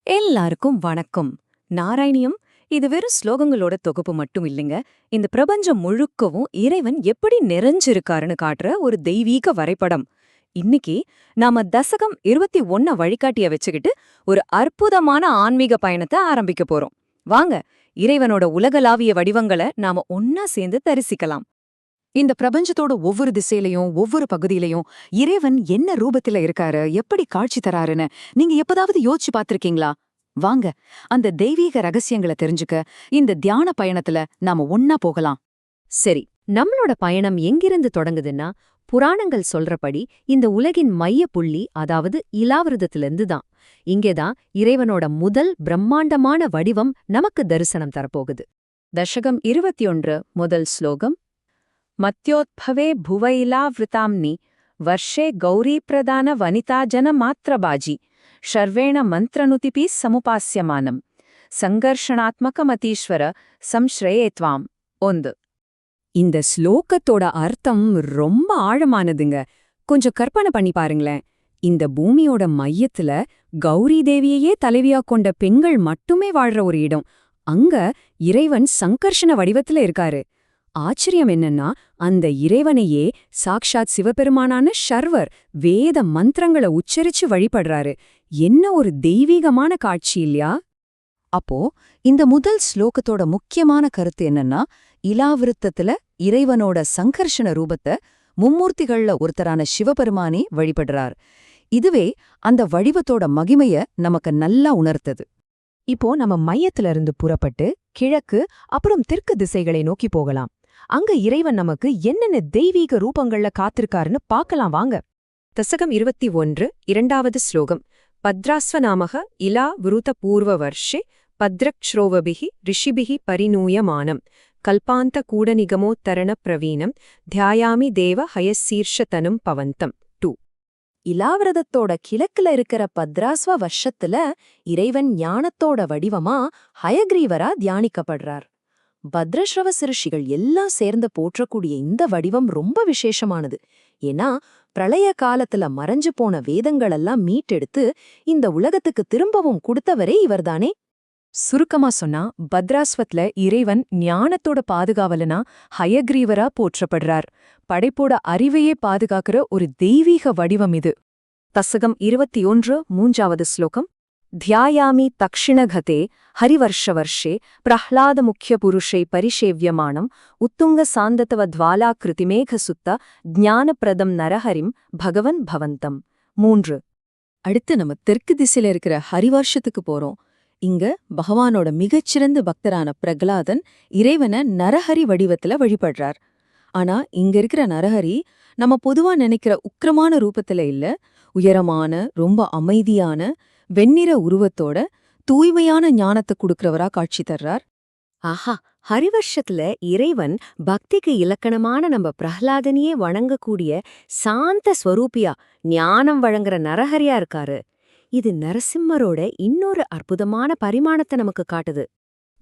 எல்லாருக்கும் வணக்கம். நாராயணியம் இது வெறும் ஸ்லோகங்களோட தொகுப்பு மட்டும் இல்லைங்க. இந்த பிரபஞ்சம் முழுக்கவும் இறைவன் எப்படி நிறைஞ்சிருக்காருன்னு காட்டுற ஒரு தெய்வீக வரைபடம். இன்னைக்கு நாம தசகம் 21 வழிகாட்டிய வச்சுக்கிட்டு ஒரு அற்புதமான ஆன்மீக பயணத்தை ஆரம்பிக்க போறோம். வாங்க, இறைவனோட உலகளாவிய வடிவங்களை நாம ஒன்னா சேர்ந்து தரிசிக்கலாம். இந்த பிரபஞ்சத்தோட ஒவ்வொரு திசையிலையும் ஒவ்வொரு பகுதியிலையும் இறைவன் என்ன ரூபத்துல இருக்காரு, எப்படி காட்சி தராருன்னு நீங்க எப்பதாவது யோசிச்சு பார்த்திருக்கீங்களா? வாங்க, அந்த தெய்வீக ரகசியங்களை தெரிஞ்சுக்க இந்த தியான பயணத்துல நாம ஒன்னா போகலாம். சரி, நம்மளோட பயணம் எங்கிருந்து தொடங்குதுன்னா, புராணங்கள் சொல்றபடி இந்த உலகின் மைய புள்ளி, அதாவது இலாவிரதத்திலிருந்து தான். இங்கேதான் இறைவனோட முதல் பிரம்மாண்டமான வடிவம் நமக்கு தரிசனம் தரப்போகுது. தசகம் 21 முதல் ஸ்லோகம். மத்யோத்பவே புவைலாவிருதாம்னி வர்ஷே கௌரீப்பிரதான வனிதாஜன மாத்திரபாஜி ஷர்வேண மந்திரனுதிபி சமுபாஸ்யமானம் சங்கர்ஷணாத்மகமதீஸ்வர சம்ஸ்ரேயேத்வாம். ஒன்று. இந்த ஸ்லோகத்தோட அர்த்தம் ரொம்ப ஆழமானதுங்க. கொஞ்சம் கற்பனை பண்ணி பாருங்களேன். இந்த பூமியோட மையத்துல கௌரி தேவியையே தலைவியா கொண்ட பெண்கள் மட்டுமே வாழ்ற ஒரு இடம். அங்க இறைவன் சங்கர்ஷண வடிவத்துல இருக்காரு. ஆச்சரியம் என்னன்னா, அந்த இறைவனையே சாக்ஷாத் சிவபெருமானான ஷர்வர் வேத மந்திரங்களை உச்சரிச்சு வழிபடுறாரு. என்ன ஒரு தெய்வீகமான காட்சி இல்லையா? அப்போ இந்த முதல் ஸ்லோகத்தோட முக்கியமான கருத்து என்னன்னா, இலாவிருத்தத்துல இறைவனோட சங்கர்ஷண ரூபத்தை மும்மூர்த்திகள்ல ஒருத்தரான சிவபெருமானே வழிபடுறார். இதுவே அந்த வடிவத்தோட மகிமைய நமக்கு நல்லா உணர்த்தது. இப்போ நம்ம மையத்துல இருந்து புறப்பட்டு கிழக்கு அப்புறம் தெற்கு திசைகளை நோக்கி போகலாம். அங்க இறைவன் நமக்கு என்னென்ன தெய்வீக ரூபங்கள்ல காத்திருக்காருன்னு பார்க்கலாம் வாங்க. தசகம் 21 இரண்டாவது ஸ்லோகம். பத்ராஸ்வநாமக இலா விருத பூர்வ வர்ஷே பத்ரக்ஷ்ரோவபிஹி ரிஷிபிஹி பரிநூயமானம் கல்பாந்த கூடநிகமோத்தரண பிரவீனம் தியாயாமி தேவ ஹயசீர்ஷதனும் பவந்தம். 2. இலாவிரதத்தோட கிழக்குல இருக்கிற பத்ராஸ்வ வருஷத்துல இறைவன் ஞானத்தோட வடிவமா ஹயக்ரீவரா தியானிக்கப்படுறார். பத்ரஸ்ரவ ரிஷிகள் எல்லாம் சேர்ந்து போற்றக்கூடிய இந்த வடிவம் ரொம்ப விசேஷமானது. ஏன்னா பிரளய காலத்துல மறைஞ்சு போன வேதங்களெல்லாம் மீட்டெடுத்து இந்த உலகத்துக்கு திரும்பவும் கொடுத்தவரே இவர்தானே. சுருக்கமா சொன்னா, பத்ராஸ்வத்ல இறைவன் ஞானத்தோட பாதுகாவலனா ஹயக்ரீவரா போற்றப்படுறார். படைப்போட அறிவையே பாதுகாக்கிற ஒரு தெய்வீக வடிவம் இது. தசகம் 21 மூன்றாவது ஸ்லோகம். தியாயாமி தக்ஷிணகதே ஹரிவர்ஷவர்ஷே பிரஹ்லாத முக்கிய புருஷை பரிசேவியமானம் உத்துங்க சாந்ததவ துவாலாக்கிருதிமேக சுத்த ஞானப்பிரதம் நரஹரிம் பகவன் பவந்தம். 3. அடுத்து நம்ம தெற்கு திசையில இருக்கிற ஹரிவர்ஷத்துக்கு போறோம். இங்க பகவானோட மிகச்சிறந்த பக்தரான பிரகலாதன் இறைவனை நரஹரி வடிவத்துல வழிபடுறார். ஆனா இங்க இருக்கிற நரஹரி நம்ம பொதுவா நினைக்கிற உக்கிரமான ரூபத்துல இல்ல, உயரமான ரொம்ப அமைதியான வெண்ணிற உருவத்தோட தூய்மையான ஞானத்தை கொடுக்கறவரா காட்சி தர்றார். ஆஹா, ஹரிவர்ஷத்துல இறைவன் பக்திக்கு இலக்கணமான நம்ம பிரஹ்லாதனையே வணங்கக்கூடிய சாந்த ஸ்வரூபியா ஞானம் வழங்குற நரஹரியா இருக்காரு. இது நரசிம்மரோட இன்னொரு அற்புதமான பரிமாணத்தை நமக்கு காட்டுது.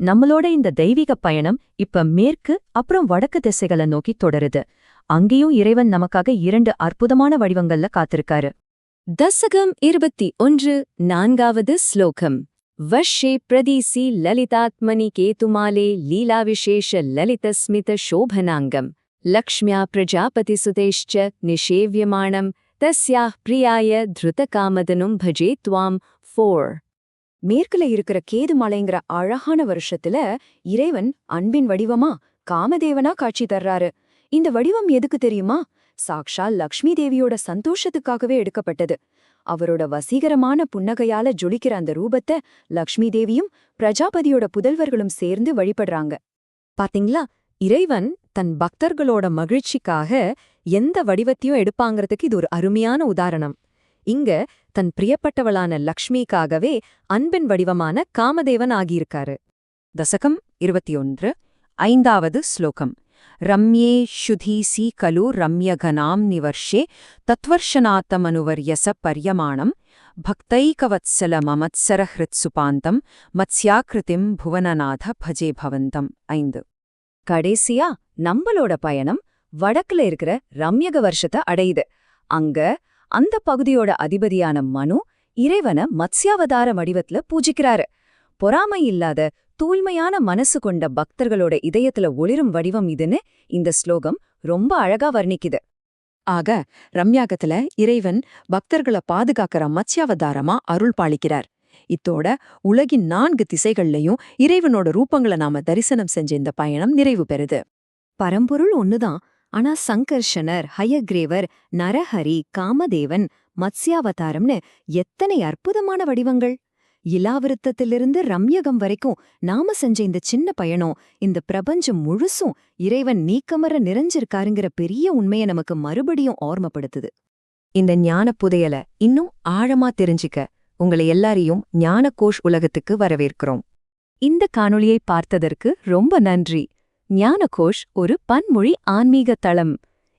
நம்மளோட இந்த தெய்வீக பயணம் இப்ப மேற்கு அப்புறம் வடக்கு திசைகளை நோக்கி தொடருது. அங்கேயும் இறைவன் நமக்காக 2 அற்புதமான வடிவங்கள்ல காத்திருக்காரு. தசகம் 21 நான்காவது ஸ்லோகம். வர்ஷே பிரதீசி லலிதாத்மனி கேதுமாலே லீலாவிசேஷ லலிதஸ்மித சோபனாங்கம் லக்ஷ்மியா பிரஜாபதி சுதேஷ்ச நிஷேவியமானம் தஸ்யாஹ் பிரியாய திருதகாமதனும் பஜே துவாம். 4. மேற்குல இருக்கிற கேதுமலைங்கிற அழகான வருஷத்துல இறைவன் அன்பின் வடிவமா காமதேவனா காட்சி தர்றாரு. இந்த வடிவம் எதுக்கு தெரியுமா? சாக்ஷால் லக்ஷ்மி தேவியோட சந்தோஷத்துக்காகவே எடுக்கப்பட்டது. அவரோட வசீகரமான புன்னகையால ஜொலிக்கிற அந்த ரூபத்தை லக்ஷ்மி தேவியும் பிரஜாபதியோட புதல்வர்களும் சேர்ந்து வழிபடுறாங்க. பாத்தீங்களா, இறைவன் தன் பக்தர்களோட மகிழ்ச்சிக்காக எந்த வடிவத்தையும் எடுப்பாங்கிறதுக்கு இது ஒரு அருமையான உதாரணம். இங்க தன் பிரியப்பட்டவளான லக்ஷ்மிக்காகவே அன்பின் வடிவமான காமதேவன் ஆகியிருக்காரு. தசகம் 21 ஐந்தாவது ஸ்லோகம். ரம்யே சுதீசி கலு ரம்யகனாம் நிவர்ஷே தத்வர்ஷநாத்தமனுவர்யச பர்யமாணம் பக்தைகவத்சல மமத்சர ஹிருத்சுபாந்தம் மத்ஸ்யாக்கிருதிம் புவனநாத பஜே பவந்தம். 5. கடைசியா நம்மளோட பயணம் வடக்குல இருக்கிற ரம்யக வருஷத்தை அடையுது. அங்க அந்த பகுதியோட அதிபதியான மனு இறைவனை மத்ஸ்யாவதார வடிவத்துல பூஜிக்கிறாரு. பொறாமை இல்லாத தூய்மையான மனசு கொண்ட பக்தர்களோட இதயத்துல ஒளிரும் வடிவம் இதுன்னு இந்த ஸ்லோகம் ரொம்ப அழகா வர்ணிக்குது. ஆக ரம்யாகத்துல இறைவன் பக்தர்களை பாதுகாக்கிற மத்ஸ்யாவதாரமா அருள் பாலிக்கிறார். இத்தோட உலகின் 4 திசைகள்லயும் இறைவனோட ரூபங்களை நாம தரிசனம் செஞ்ச இந்த பயணம் நிறைவு பெறுது. பரம்பொருள் ஒண்ணுதான். ஆனா சங்கர்ஷனர், ஹயக்ரேவர், நரஹரி, காமதேவன், மத்ஸ்யாவதாரம்னு எத்தனை அற்புதமான வடிவங்கள்! இலாவிருத்தத்திலிருந்து ரம்யகம் வரைக்கும் நாம செஞ்ச இந்த சின்ன பயணம் இந்த பிரபஞ்சம் முழுசும் இறைவன் நீக்கமற நிறைஞ்சிருக்காருங்கிற பெரிய உண்மையை நமக்கு மறுபடியும் ஓர்மப்படுத்துது. இந்த ஞான புதையல இன்னும் ஆழமா தெரிஞ்சுக்க உங்களை எல்லாரையும் ஞானகோஷ் உலகத்துக்கு வரவேற்கிறோம். இந்த காணொளியை பார்த்ததற்கு ரொம்ப நன்றி. ஞானகோஷ் ஒரு பன்மொழி ஆன்மீக தளம்.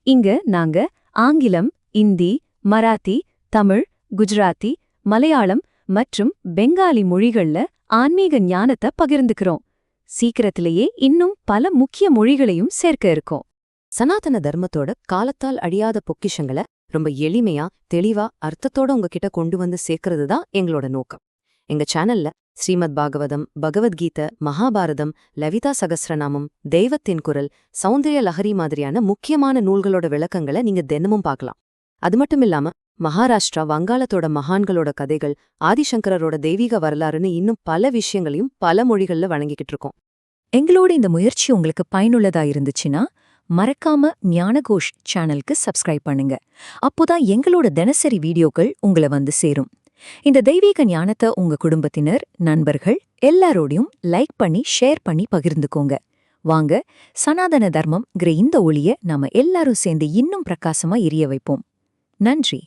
இங்க நாங்க ஆங்கிலம், இந்தி, மராத்தி, தமிழ், குஜராத்தி, மலையாளம் மற்றும் பெங்காலி மொழிகள்ல ஆன்மீக ஞானத்தை பகிர்ந்துக்கிறோம். சீக்கிரத்திலேயே இன்னும் பல முக்கிய மொழிகளையும் சேர்க்க இருக்கோம். சனாதன தர்மத்தோட காலத்தால் அழியாத பொக்கிஷங்களை ரொம்ப எளிமையா, தெளிவா, அர்த்தத்தோட உங்ககிட்ட கொண்டு வந்து சேர்க்கறது தான் எங்களோட நோக்கம். எங்க சேனல்ல ஸ்ரீமத் பாகவதம், பகவத்கீதை, மகாபாரதம், லலிதா சகஸ்ரநாமம், தெய்வத்தின் குரல், சௌந்தர்ய லஹரி மாதிரியான முக்கியமான நூல்களோட விளக்கங்களை நீங்க தினமும் பார்க்கலாம். அது மட்டும் இல்லாம மகாராஷ்டிரா, வங்காளத்தோட மகான்களோட கதைகள், ஆதிசங்கரோட தெய்வீக வரலாறுன்னு இன்னும் பல விஷயங்களையும் பல மொழிகள்ல வழங்கிக்கிட்டு இருக்கோம். எங்களோட இந்த முயற்சி உங்களுக்கு பயனுள்ளதா இருந்துச்சுன்னா மறக்காம ஞானகோஷ் சேனலுக்கு சப்ஸ்கிரைப் பண்ணுங்க. அப்போதான் எங்களோட தினசரி வீடியோக்கள் உங்களை வந்து சேரும். இந்த தெய்வீக ஞானத்தை உங்க குடும்பத்தினர், நண்பர்கள் எல்லாரோடையும் லைக் பண்ணி, ஷேர் பண்ணி பகிர்ந்துக்கோங்க. வாங்க, சனாதன தர்மம்ங்கிற இந்த ஒளிய நாம எல்லாரும் சேர்ந்து இன்னும் பிரகாசமா எரிய வைப்போம். நன்றி.